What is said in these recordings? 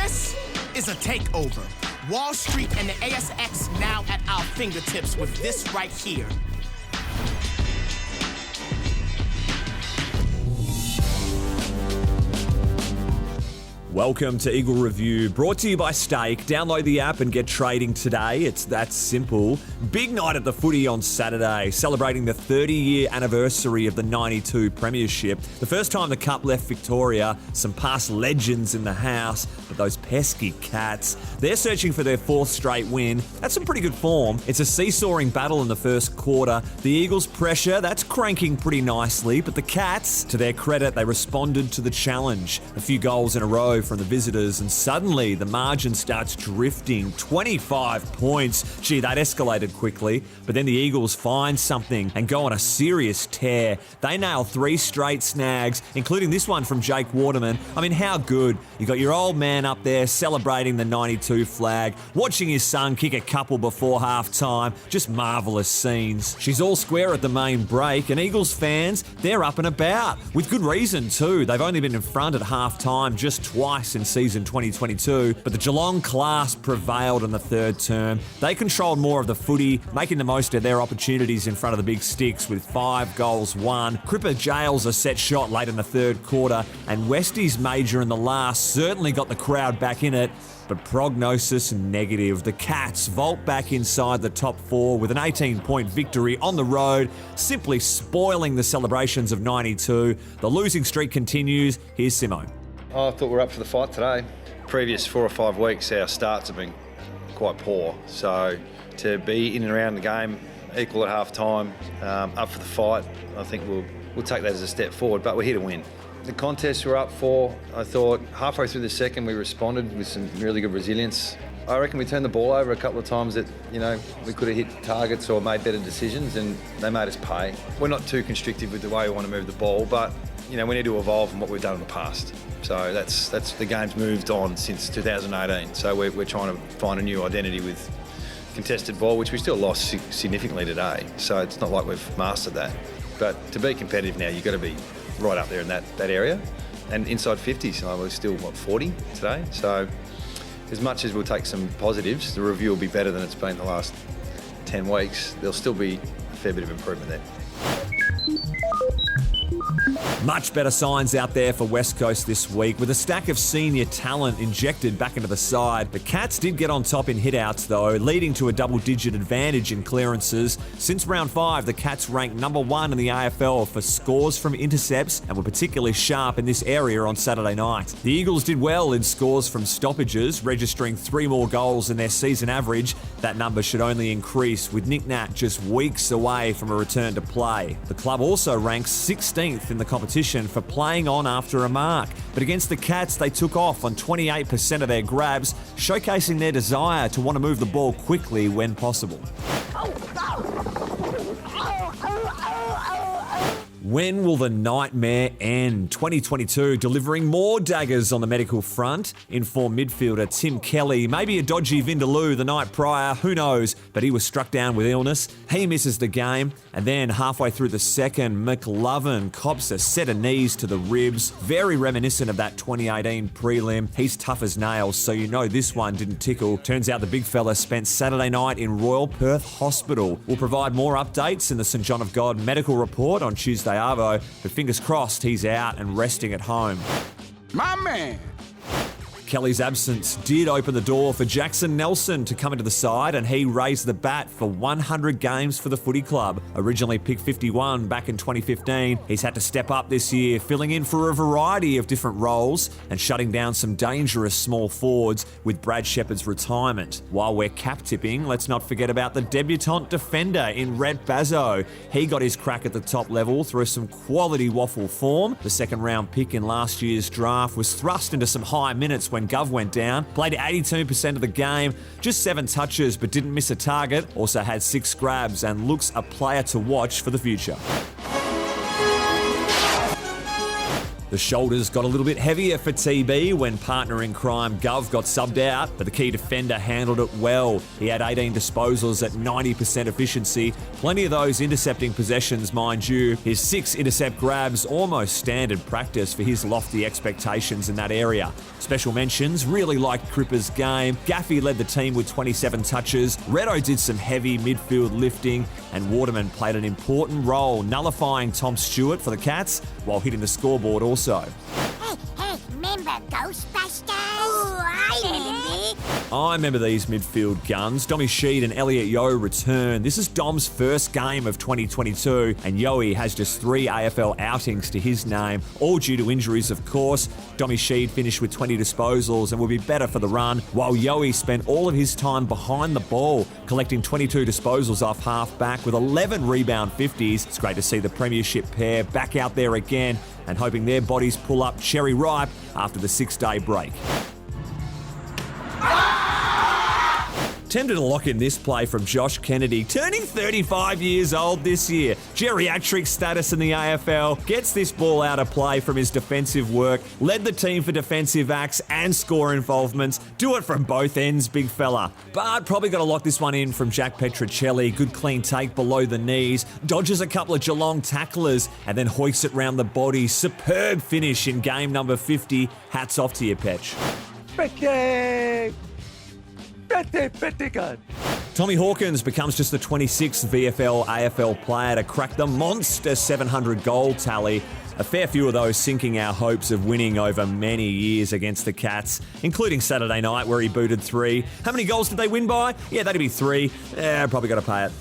This is a takeover. Wall Street and the ASX now at our fingertips with this right here. Welcome to Eagle Review, brought to you by Stake. Download the app and get trading today. It's that simple. Big night at the footy on Saturday, celebrating the 30-year anniversary of the 92 Premiership. The first time the Cup left Victoria, some past legends in the house, but those pesky Cats, they're searching for their fourth straight win. That's some pretty good form. It's a seesawing battle in the first quarter. The Eagles' pressure, that's cranking pretty nicely, but the Cats, to their credit, they responded to the challenge. A few goals in a row from the visitors, and suddenly the margin starts drifting. 25 points. Gee, that escalated quickly, but then the Eagles find something and go on a serious tear. They nail 3 straight snags, including this one from Jake Waterman. I mean, how good. You got your old man up there celebrating the 92 flag, watching his son kick a couple before half-time. Just marvellous scenes. She's all square at the main break, and Eagles fans, they're up and about. With good reason, too. They've only been in front at half-time just twice in season 2022, but the Geelong class prevailed in the third term. They controlled more of the footy, making the most of their opportunities in front of the big sticks with 5 goals won. Cripper jails a set shot late in the third quarter, and Westie's major in the last certainly got the crowd back in it. But prognosis negative. The Cats vault back inside the top 4 with an 18-point victory on the road, simply spoiling the celebrations of 92. The losing streak continues. Here's Simo. I thought we were up for the fight today. Previous 4 or 5 weeks, our starts have been quite poor. So to be in and around the game, equal at half time, up for the fight, I think we'll take that as a step forward, but we're here to win. The contest we're up for, I thought halfway through the second we responded with some really good resilience. I reckon we turned the ball over a couple of times that, we could have hit targets or made better decisions, and they made us pay. We're not too constrictive with the way we want to move the ball, but we need to evolve from what we've done in the past. So that's the game's moved on since 2018. So we're trying to find a new identity with contested ball, which we still lost significantly today. So it's not like we've mastered that. But to be competitive now, you've got to be right up there in that area. And inside 50s, we're still, 40 today? So as much as we'll take some positives, the review will be better than it's been the last 10 weeks. There'll still be a fair bit of improvement there. Much better signs out there for West Coast this week, with a stack of senior talent injected back into the side. The Cats did get on top in hitouts, though, leading to a double-digit advantage in clearances. Since round 5, the Cats ranked number 1 in the AFL for scores from intercepts and were particularly sharp in this area on Saturday night. The Eagles did well in scores from stoppages, registering 3 more goals than their season average. That number should only increase, with Nick Nat just weeks away from a return to play. The club also ranks 16th in the competition for playing on after a mark. But against the Cats, they took off on 28% of their grabs, showcasing their desire to want to move the ball quickly when possible. When will the nightmare end? 2022 delivering more daggers on the medical front. Informed midfielder Tim Kelly, maybe a dodgy Vindaloo the night prior, who knows, but he was struck down with illness. He misses the game, and then halfway through the second, McLovin cops a set of knees to the ribs. Very reminiscent of that 2018 prelim. He's tough as nails, so you know this one didn't tickle. Turns out the big fella spent Saturday night in Royal Perth Hospital. We'll provide more updates in the St John of God medical report on Tuesday Arvo, but fingers crossed he's out and resting at home. My man! Kelly's absence did open the door for Jackson Nelson to come into the side, and he raised the bat for 100 games for the footy club. Originally picked 51 back in 2015, he's had to step up this year, filling in for a variety of different roles and shutting down some dangerous small forwards with Brad Shepherd's retirement. While we're cap tipping, let's not forget about the debutant defender in Rhett Bazzo. He got his crack at the top level through some quality waffle form. The second round pick in last year's draft was thrust into some high minutes when Gov went down, played 82% of the game, just 7 touches but didn't miss a target, also had 6 grabs and looks a player to watch for the future. The The shoulders got a little bit heavier for TB when partner in crime Gov got subbed out, but the key defender handled it well. He had 18 disposals at 90% efficiency, plenty of those intercepting possessions, mind you. His 6 intercept grabs almost standard practice for his lofty expectations in that area. Special mentions, really liked Cripper's game. Gaffey led the team with 27 touches. Redo did some heavy midfield lifting, and Waterman played an important role, nullifying Tom Stewart for the Cats while hitting the scoreboard also. Hey, remember Ghostbusters? Oh, I remember. I remember these midfield guns. Dommy Sheed and Elliot Yeo return. This is Dom's first game of 2022, and Yoey has just 3 AFL outings to his name, all due to injuries, of course. Dommy Sheed finished with 20 disposals and will be better for the run, while Yoey spent all of his time behind the ball, collecting 22 disposals off half-back with 11 rebound 50s. It's great to see the premiership pair back out there again and hoping their bodies pull up cherry ripe after the 6-day break. Tempted to lock in this play from Josh Kennedy, turning 35 years old this year. Geriatric status in the AFL, gets this ball out of play from his defensive work, led the team for defensive acts and score involvements. Do it from both ends, big fella. But probably got to lock this one in from Jack Petrocelli. Good clean take below the knees, dodges a couple of Geelong tacklers and then hoists it round the body. Superb finish in game number 50. Hats off to you, Petch. Pretty good. Tommy Hawkins becomes just the 26th VFL AFL player to crack the monster 700 goal tally. A fair few of those sinking our hopes of winning over many years against the Cats, including Saturday night where he booted 3. How many goals did they win by? Yeah, that'd be 3. Probably got to pay it.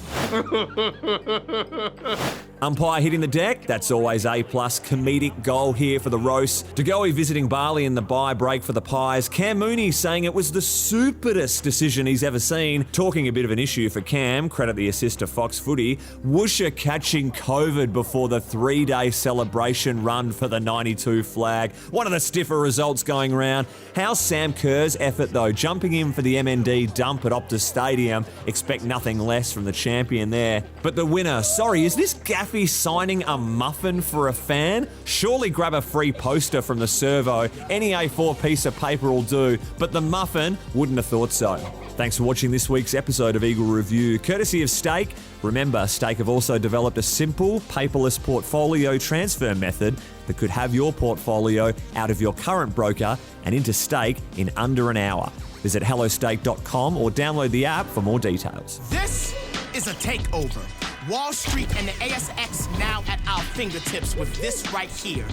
Umpire hitting the deck, that's always A+. Comedic goal here for the roast. De Goey visiting Bali in the bye break for the Pies. Cam Mooney saying it was the superest decision he's ever seen. Talking a bit of an issue for Cam, credit the assist to Fox Footy. Woosha catching COVID before the 3-day celebration run for the 92 flag. One of the stiffer results going around. How's Sam Kerr's effort though? Jumping in for the MND dump at Optus Stadium. Expect nothing less from the champion there. But the winner, sorry, is this Gaffey signing a muffin for a fan? Surely grab a free poster from the servo. Any A4 piece of paper will do, but the muffin, wouldn't have thought so. Thanks for watching this week's episode of Eagle Review, courtesy of Stake. Remember, Stake have also developed a simple, paperless portfolio transfer method that could have your portfolio out of your current broker and into Stake in under an hour. Visit hellostake.com or download the app for more details. This is a takeover. Wall Street and the ASX now at our fingertips with this right here.